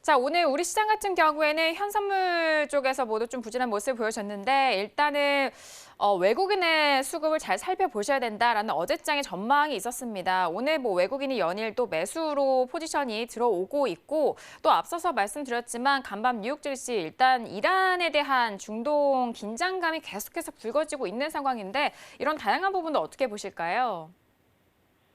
자, 오늘 우리 시장 같은 경우에는 현선물 쪽에서 모두 좀 부진한 모습을 보여줬는데 일단은 외국인의 수급을 잘 살펴보셔야 된다라는 어제장의 전망이 있었습니다. 오늘 뭐 외국인이 연일 또 매수로 포지션이 들어오고 있고 또 앞서서 말씀드렸지만 간밤 뉴욕 증시 일단 이란에 대한 중동 긴장감이 계속해서 불거지고 있는 상황인데 이런 다양한 부분도 어떻게 보실까요?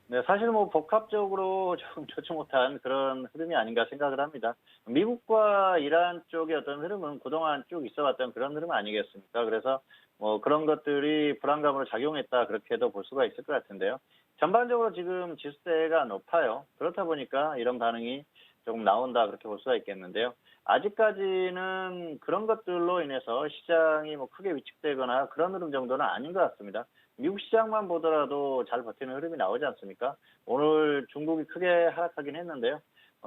네, 사실 뭐 복합적으로 좀 좋지 못한 그런 흐름이 아닌가 생각을 합니다. 미국과 이란 쪽의 어떤 흐름은 그동안 쭉 있어왔던 그런 흐름 아니겠습니까? 그래서 뭐 그런 것들이 불안감으로 작용했다 그렇게도 볼 수가 있을 것 같은데요. 전반적으로 지금 지수대가 높아요. 그렇다 보니까 이런 반응이 조금 나온다 그렇게 볼 수가 있겠는데요. 아직까지는 그런 것들로 인해서 시장이 뭐 크게 위축되거나 그런 흐름 정도는 아닌 것 같습니다. 미국 시장만 보더라도 잘 버티는 흐름이 나오지 않습니까? 오늘 중국이 크게 하락하긴 했는데요.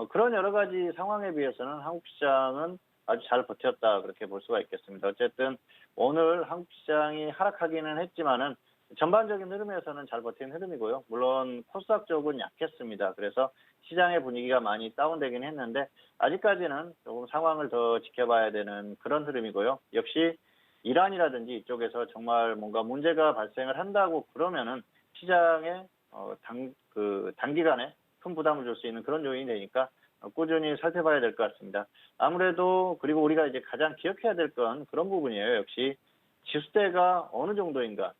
그런 여러 가지 상황에 비해서는 한국 시장은 아주 잘 버텼다 그렇게 볼 수가 있겠습니다. 어쨌든 오늘 한국 시장이 하락하기는 했지만은 전반적인 흐름에서는 잘 버틴 흐름이고요. 물론 코스닥 쪽은 약했습니다. 그래서 시장의 분위기가 많이 다운되긴 했는데 아직까지는 조금 상황을 더 지켜봐야 되는 그런 흐름이고요. 역시 이란이라든지 이쪽에서 정말 뭔가 문제가 발생을 한다고 그러면은 시장에 단기간에 큰 부담을 줄 수 있는 그런 요인이 되니까 꾸준히 살펴봐야 될 것 같습니다. 아무래도 그리고 우리가 이제 가장 기억해야 될 건 그런 부분이에요. 역시 지수대가 어느 정도인가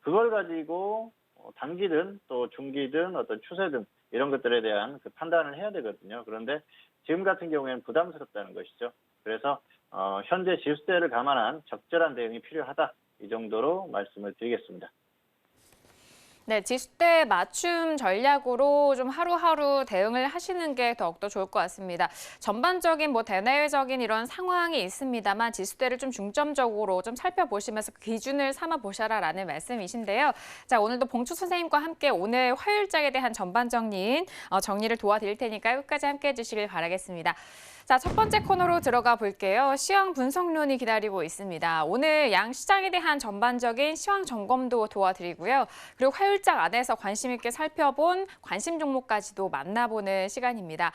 그걸 가지고 단기든 또 중기든 어떤 추세든 이런 것들에 대한 그 판단을 해야 되거든요. 그런데 지금 같은 경우에는 부담스럽다는 것이죠. 그래서 현재 지수대를 감안한 적절한 대응이 필요하다. 이 정도로 말씀을 드리겠습니다. 네, 지수대 맞춤 전략으로 좀 하루하루 대응을 하시는 게 더욱더 좋을 것 같습니다. 전반적인 뭐 대내외적인 이런 상황이 있습니다만 지수대를 좀 중점적으로 좀 살펴보시면서 그 기준을 삼아 보셔라라는 말씀이신데요. 자, 오늘도 봉추 선생님과 함께 오늘 화요일장에 대한 전반적인 정리를 도와드릴 테니까 끝까지 함께 해주시길 바라겠습니다. 자, 첫 번째 코너로 들어가 볼게요. 시황 분석론이 기다리고 있습니다. 오늘 양 시장에 대한 전반적인 시황 점검도 도와드리고요. 그리고 화요일장 안에서 관심 있게 살펴본 관심 종목까지도 만나보는 시간입니다.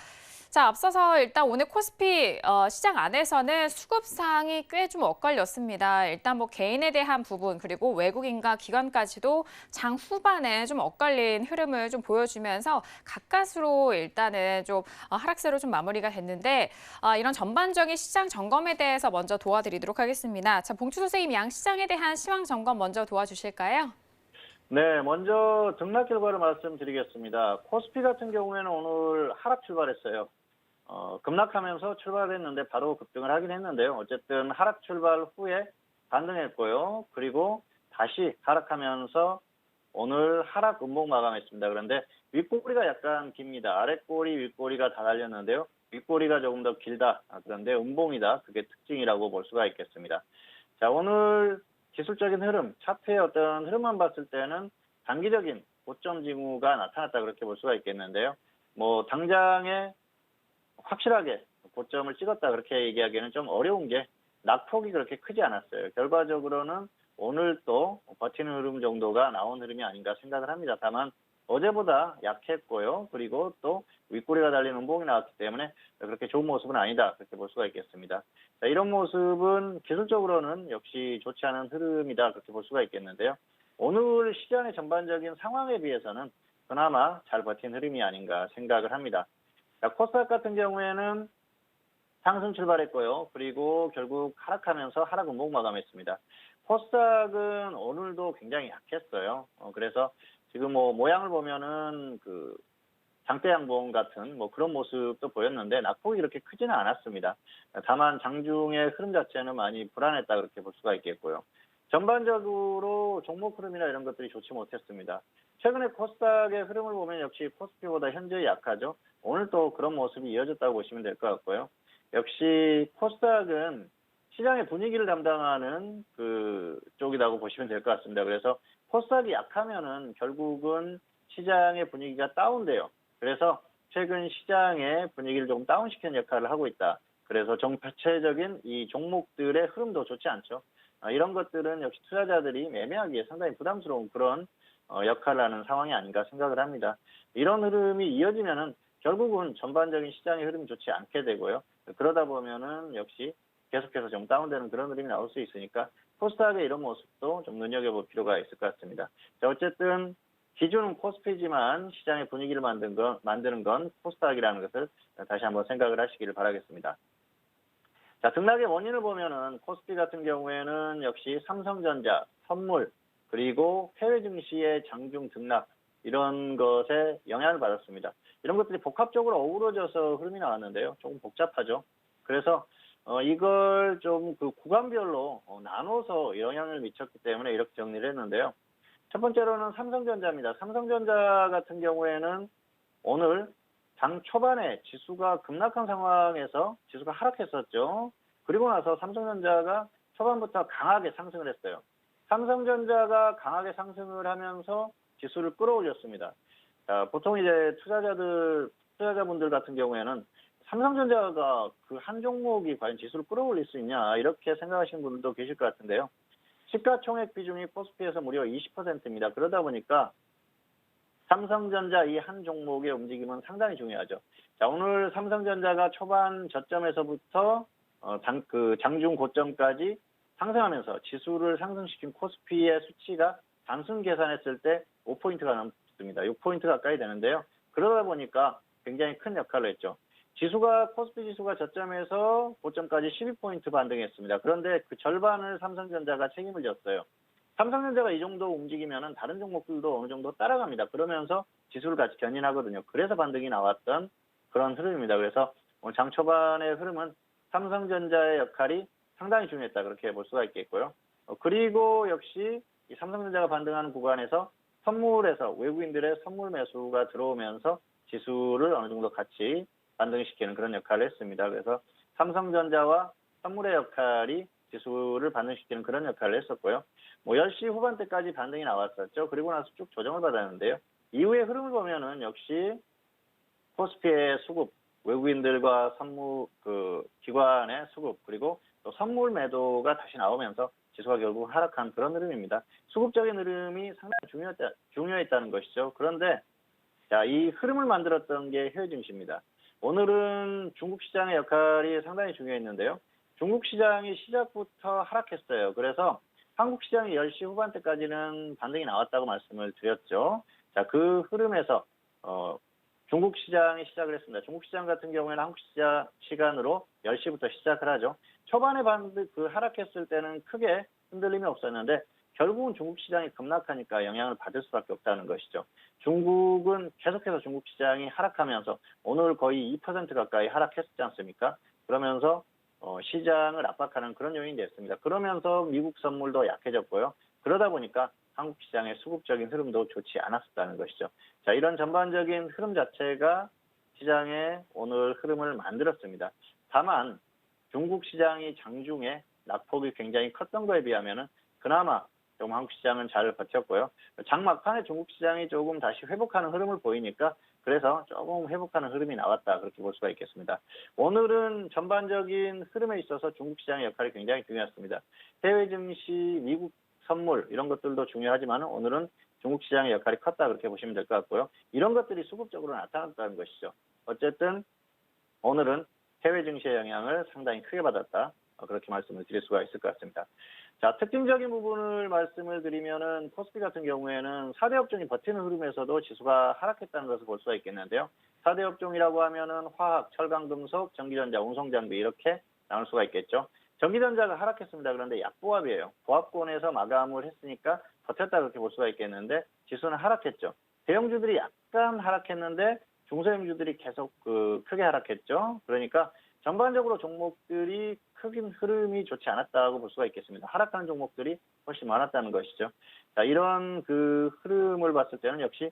자, 앞서서 일단 오늘 코스피 시장 안에서는 수급상이 꽤 좀 엇갈렸습니다. 일단 뭐 개인에 대한 부분 그리고 외국인과 기관까지도 장 후반에 좀 엇갈린 흐름을 좀 보여주면서 가까스로 일단은 좀 하락세로 좀 마무리가 됐는데 이런 전반적인 시장 점검에 대해서 먼저 도와드리도록 하겠습니다. 자, 봉추 선생님 양 시장에 대한 시황 점검 먼저 도와주실까요? 네, 먼저 등락 결과를 말씀드리겠습니다. 코스피 같은 경우에는 오늘 하락 출발했어요. 급락하면서 출발했는데 바로 급등을 하긴 했는데요. 어쨌든 하락 출발 후에 반등했고요. 그리고 다시 하락하면서 오늘 하락 음봉 마감했습니다. 그런데 윗꼬리가 약간 깁니다. 아랫꼬리, 윗꼬리가 다 달렸는데요. 윗꼬리가 조금 더 길다. 그런데 음봉이다. 그게 특징이라고 볼 수가 있겠습니다. 자, 오늘 기술적인 흐름, 차트의 어떤 흐름만 봤을 때는 단기적인 고점 징후가 나타났다 그렇게 볼 수가 있겠는데요. 뭐 당장에 확실하게 고점을 찍었다 그렇게 얘기하기에는 좀 어려운 게 낙폭이 그렇게 크지 않았어요. 결과적으로는 오늘 또 버티는 흐름 정도가 나온 흐름이 아닌가 생각을 합니다. 다만 어제보다 약했고요. 그리고 또 윗꼬리가 달리는 음봉이 나왔기 때문에 그렇게 좋은 모습은 아니다 그렇게 볼 수가 있겠습니다. 자, 이런 모습은 기술적으로는 역시 좋지 않은 흐름이다 그렇게 볼 수가 있겠는데요. 오늘 시장의 전반적인 상황에 비해서는 그나마 잘 버틴 흐름이 아닌가 생각을 합니다. 자, 코스닥 같은 경우에는 상승 출발했고요. 그리고 결국 하락하면서 하락 음봉 마감했습니다. 코스닥은 오늘도 굉장히 약했어요. 그래서 지금 뭐 모양을 보면은 그 장대 양봉 같은 뭐 그런 모습도 보였는데 낙폭이 그렇게 크지는 않았습니다. 다만 장중의 흐름 자체는 많이 불안했다 그렇게 볼 수가 있겠고요. 전반적으로 종목 흐름이나 이런 것들이 좋지 못했습니다. 최근에 코스닥의 흐름을 보면 역시 코스피보다 현저히 약하죠. 오늘 또 그런 모습이 이어졌다고 보시면 될 것 같고요. 역시 코스닥은 시장의 분위기를 담당하는 그 쪽이라고 보시면 될 것 같습니다. 그래서 코스닥이 약하면은 결국은 시장의 분위기가 다운돼요. 그래서 최근 시장의 분위기를 조금 다운시키는 역할을 하고 있다. 그래서 전체적인 이 종목들의 흐름도 좋지 않죠. 이런 것들은 역시 투자자들이 매매하기에 상당히 부담스러운 그런 역할을 하는 상황이 아닌가 생각을 합니다. 이런 흐름이 이어지면은 결국은 전반적인 시장의 흐름이 좋지 않게 되고요. 그러다 보면은 역시 계속해서 좀 다운되는 그런 흐름이 나올 수 있으니까 코스닥의 이런 모습도 좀 눈여겨볼 필요가 있을 것 같습니다. 자, 어쨌든 기준은 코스피지만 시장의 분위기를 만드는 건 코스닥이라는 것을 다시 한번 생각을 하시기를 바라겠습니다. 자, 등락의 원인을 보면은 코스피 같은 경우에는 역시 삼성전자, 선물, 그리고 해외 증시의 장중 등락 이런 것에 영향을 받았습니다. 이런 것들이 복합적으로 어우러져서 흐름이 나왔는데요. 조금 복잡하죠. 그래서 이걸 좀 그 구간별로 나눠서 영향을 미쳤기 때문에 이렇게 정리를 했는데요. 첫 번째로는 삼성전자입니다. 삼성전자 같은 경우에는 오늘 장 초반에 지수가 급락한 상황에서 지수가 하락했었죠. 그리고 나서 삼성전자가 초반부터 강하게 상승을 했어요. 삼성전자가 강하게 상승을 하면서 지수를 끌어올렸습니다. 자, 보통 이제 투자자분들 같은 경우에는 삼성전자가 그 한 종목이 과연 지수를 끌어올릴 수 있냐 이렇게 생각하시는 분들도 계실 것 같은데요. 시가총액 비중이 코스피에서 무려 20%입니다. 그러다 보니까 삼성전자 이 한 종목의 움직임은 상당히 중요하죠. 자, 오늘 삼성전자가 초반 저점에서부터 장중 고점까지 상승하면서 지수를 상승시킨 코스피의 수치가 단순 계산했을 때 5포인트가 넘습니다. 6포인트 가까이 되는데요. 그러다 보니까 굉장히 큰 역할을 했죠. 코스피 지수가 저점에서 고점까지 12포인트 반등했습니다. 그런데 그 절반을 삼성전자가 책임을 졌어요. 삼성전자가 이 정도 움직이면은 다른 종목들도 어느 정도 따라갑니다. 그러면서 지수를 같이 견인하거든요. 그래서 반등이 나왔던 그런 흐름입니다. 그래서 오늘 장 초반의 흐름은 삼성전자의 역할이 상당히 중요했다. 그렇게 볼 수가 있겠고요. 그리고 역시 이 삼성전자가 반등하는 구간에서 선물에서 외국인들의 선물 매수가 들어오면서 지수를 어느 정도 같이 반등시키는 그런 역할을 했습니다. 그래서 삼성전자와 선물의 역할이 지수를 반등시키는 그런 역할을 했었고요. 10시 후반대까지 반등이 나왔었죠. 그리고 나서 쭉 조정을 받았는데요. 이후의 흐름을 보면은 역시 코스피의 수급, 외국인들과 기관의 수급, 그리고 또 선물 매도가 다시 나오면서 지수가 결국 하락한 그런 흐름입니다. 수급적인 흐름이 상당히 중요했다는 것이죠. 그런데 자, 이 흐름을 만들었던 게 해외 증시입니다. 오늘은 중국 시장의 역할이 상당히 중요했는데요. 중국 시장이 시작부터 하락했어요. 그래서 한국 시장이 10시 후반대까지는 반등이 나왔다고 말씀을 드렸죠. 자, 그 흐름에서 중국 시장이 시작을 했습니다. 중국 시장 같은 경우에는 한국 시간으로 10시부터 시작을 하죠. 초반에 하락했을 때는 크게 흔들림이 없었는데 결국은 중국 시장이 급락하니까 영향을 받을 수밖에 없다는 것이죠. 중국은 계속해서 중국 시장이 하락하면서 오늘 거의 2% 가까이 하락했지 않습니까? 그러면서 시장을 압박하는 그런 요인이 됐습니다. 그러면서 미국 선물도 약해졌고요. 그러다 보니까 한국 시장의 수급적인 흐름도 좋지 않았었다는 것이죠. 자, 이런 전반적인 흐름 자체가 시장의 오늘 흐름을 만들었습니다. 다만 중국 시장이 장중에 낙폭이 굉장히 컸던 거에 비하면은 그나마 좀 한국 시장은 잘 버텼고요. 장 막판에 중국 시장이 조금 다시 회복하는 흐름을 보이니까 그래서 조금 회복하는 흐름이 나왔다 그렇게 볼 수가 있겠습니다. 오늘은 전반적인 흐름에 있어서 중국 시장의 역할이 굉장히 중요했습니다. 해외 증시, 미국 선물 이런 것들도 중요하지만 오늘은 중국 시장의 역할이 컸다 그렇게 보시면 될 것 같고요. 이런 것들이 수급적으로 나타났다는 것이죠. 어쨌든 오늘은 해외 증시의 영향을 상당히 크게 받았다. 그렇게 말씀을 드릴 수가 있을 것 같습니다. 자, 특징적인 부분을 말씀을 드리면은 코스피 같은 경우에는 4대 업종이 버티는 흐름에서도 지수가 하락했다는 것을 볼 수가 있겠는데요. 4대 업종이라고 하면은 화학, 철강, 금속, 전기전자, 운송장비 이렇게 나눌 수가 있겠죠. 전기전자가 하락했습니다. 그런데 약보합이에요. 보합권에서 마감을 했으니까 버텼다 그렇게 볼 수가 있겠는데 지수는 하락했죠. 대형주들이 약간 하락했는데 중소형주들이 계속 크게 하락했죠. 그러니까 전반적으로 종목들이 크긴 흐름이 좋지 않았다고 볼 수가 있겠습니다. 하락하는 종목들이 훨씬 많았다는 것이죠. 자, 이런 흐름을 봤을 때는 역시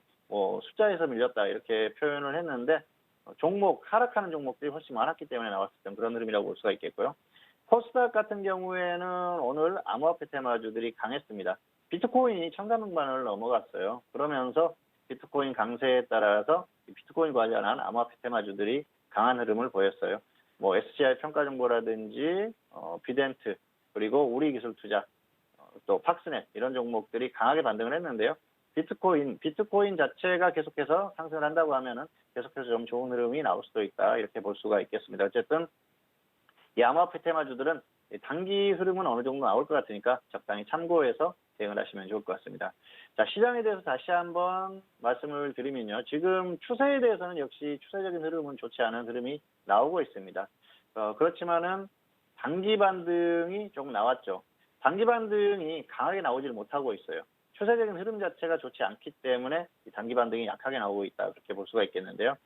숫자에서 밀렸다 이렇게 표현을 했는데 하락하는 종목들이 훨씬 많았기 때문에 나왔었던 그런 흐름이라고 볼 수가 있겠고요. 코스닥 같은 경우에는 오늘 암호화폐 테마주들이 강했습니다. 비트코인이 1,300만원을 넘어갔어요. 그러면서 비트코인 강세에 따라서 비트코인 관련한 암호화폐 테마주들이 강한 흐름을 보였어요. SCI 평가정보라든지 비덴트 그리고 우리기술투자 또 팍스넷 이런 종목들이 강하게 반등을 했는데요. 비트코인 자체가 계속해서 상승을 한다고 하면은 계속해서 좀 좋은 흐름이 나올 수도 있다. 이렇게 볼 수가 있겠습니다. 어쨌든 이 암호화폐 테마주들은 단기 흐름은 어느 정도 나올 것 같으니까 적당히 참고해서 대응을 하시면 좋을 것 같습니다. 자, 시장에 대해서 다시 한번 말씀을 드리면요. 지금 추세에 대해서는 역시 추세적인 흐름은 좋지 않은 흐름이 나오고 있습니다. 그렇지만은 단기 반등이 조금 나왔죠. 단기 반등이 강하게 나오질 못하고 있어요. 추세적인 흐름 자체가 좋지 않기 때문에 이 단기 반등이 약하게 나오고 있다. 그렇게 볼 수가 있겠는데요.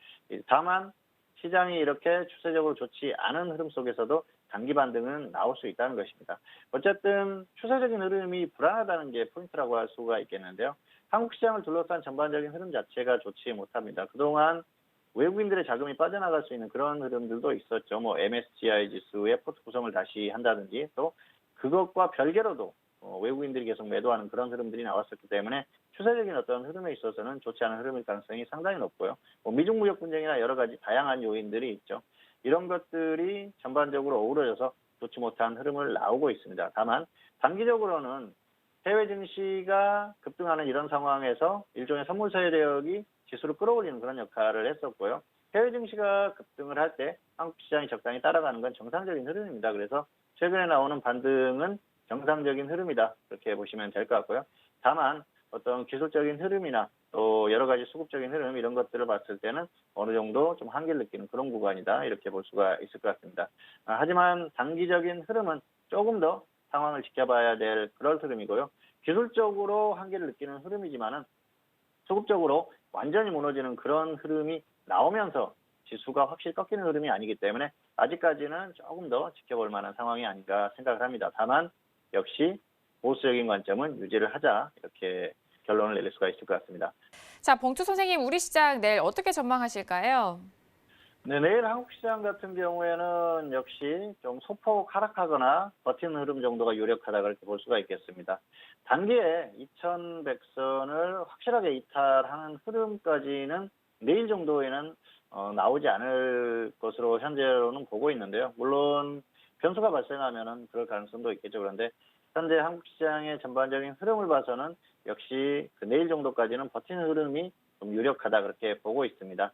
다만 시장이 이렇게 추세적으로 좋지 않은 흐름 속에서도 단기 반등은 나올 수 있다는 것입니다. 어쨌든 추세적인 흐름이 불안하다는 게 포인트라고 할 수가 있겠는데요. 한국 시장을 둘러싼 전반적인 흐름 자체가 좋지 못합니다. 그동안 외국인들의 자금이 빠져나갈 수 있는 그런 흐름들도 있었죠. 뭐 MSCI 지수의 포트 구성을 다시 한다든지 또 그것과 별개로도 외국인들이 계속 매도하는 그런 흐름들이 나왔었기 때문에 추세적인 어떤 흐름에 있어서는 좋지 않은 흐름일 가능성이 상당히 높고요. 미중 무역 분쟁이나 여러 가지 다양한 요인들이 있죠. 이런 것들이 전반적으로 어우러져서 좋지 못한 흐름을 나오고 있습니다. 다만 단기적으로는 해외 증시가 급등하는 이런 상황에서 일종의 선물 세력이 지수를 끌어올리는 그런 역할을 했었고요. 해외 증시가 급등을 할 때 한국 시장이 적당히 따라가는 건 정상적인 흐름입니다. 그래서 최근에 나오는 반등은 정상적인 흐름이다. 그렇게 보시면 될 것 같고요. 다만 어떤 기술적인 흐름이나 또 여러 가지 수급적인 흐름 이런 것들을 봤을 때는 어느 정도 좀 한계를 느끼는 그런 구간이다. 이렇게 볼 수가 있을 것 같습니다. 하지만 단기적인 흐름은 조금 더 상황을 지켜봐야 될 그런 흐름이고요. 기술적으로 한계를 느끼는 흐름이지만은 수급적으로 완전히 무너지는 그런 흐름이 나오면서 지수가 확실히 꺾이는 흐름이 아니기 때문에 아직까지는 조금 더 지켜볼 만한 상황이 아닌가 생각을 합니다. 다만 역시 보수적인 관점은 유지를 하자 이렇게 결론을 내릴 수가 있을 것 같습니다. 자, 봉투 선생님, 우리 시장 내일 어떻게 전망하실까요? 네, 내일 한국 시장 같은 경우에는 역시 좀 소폭 하락하거나 버티는 흐름 정도가 유력하다 그렇게 볼 수가 있겠습니다. 단기에 2100선을 확실하게 이탈하는 흐름까지는 내일 정도에는 나오지 않을 것으로 현재로는 보고 있는데요. 물론 변수가 발생하면은 그럴 가능성도 있겠죠. 그런데 현재 한국 시장의 전반적인 흐름을 봐서는 역시 그 내일 정도까지는 버티는 흐름이 좀 유력하다 그렇게 보고 있습니다.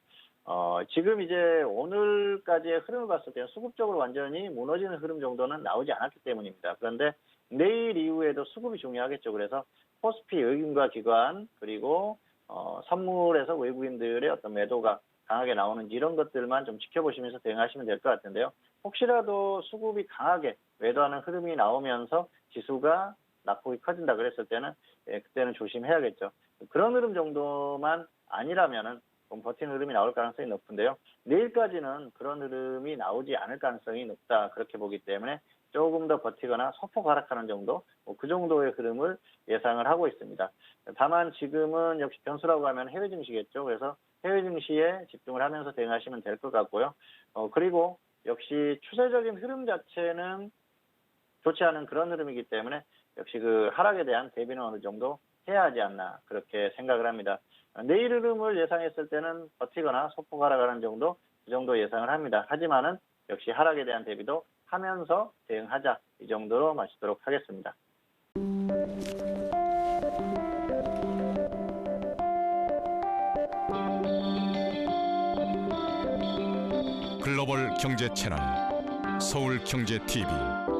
지금 이제 오늘까지의 흐름을 봤을 때는 수급적으로 완전히 무너지는 흐름 정도는 나오지 않았기 때문입니다. 그런데 내일 이후에도 수급이 중요하겠죠. 그래서 코스피 의금과 기관 그리고 선물에서 외국인들의 어떤 매도가 강하게 나오는지 이런 것들만 좀 지켜보시면서 대응하시면 될 것 같은데요. 혹시라도 수급이 강하게 매도하는 흐름이 나오면서 지수가 낙폭이 커진다 그랬을 때는 그때는 조심해야겠죠. 그런 흐름 정도만 아니라면은 좀 버티는 흐름이 나올 가능성이 높은데요. 내일까지는 그런 흐름이 나오지 않을 가능성이 높다 그렇게 보기 때문에 조금 더 버티거나 소폭 하락하는 정도, 그 정도의 흐름을 예상을 하고 있습니다. 다만 지금은 역시 변수라고 하면 해외 증시겠죠. 그래서 해외 증시에 집중을 하면서 대응하시면 될 것 같고요. 그리고 역시 추세적인 흐름 자체는 좋지 않은 그런 흐름이기 때문에 역시 그 하락에 대한 대비는 어느 정도 해야 하지 않나 그렇게 생각을 합니다. 내일 흐름을 예상했을 때는 버티거나 소폭 하락하는 정도, 그 정도 예상을 합니다. 하지만은 역시 하락에 대한 대비도 하면서 대응하자 이 정도로 마치도록 하겠습니다. 글로벌 경제 채널 서울경제TV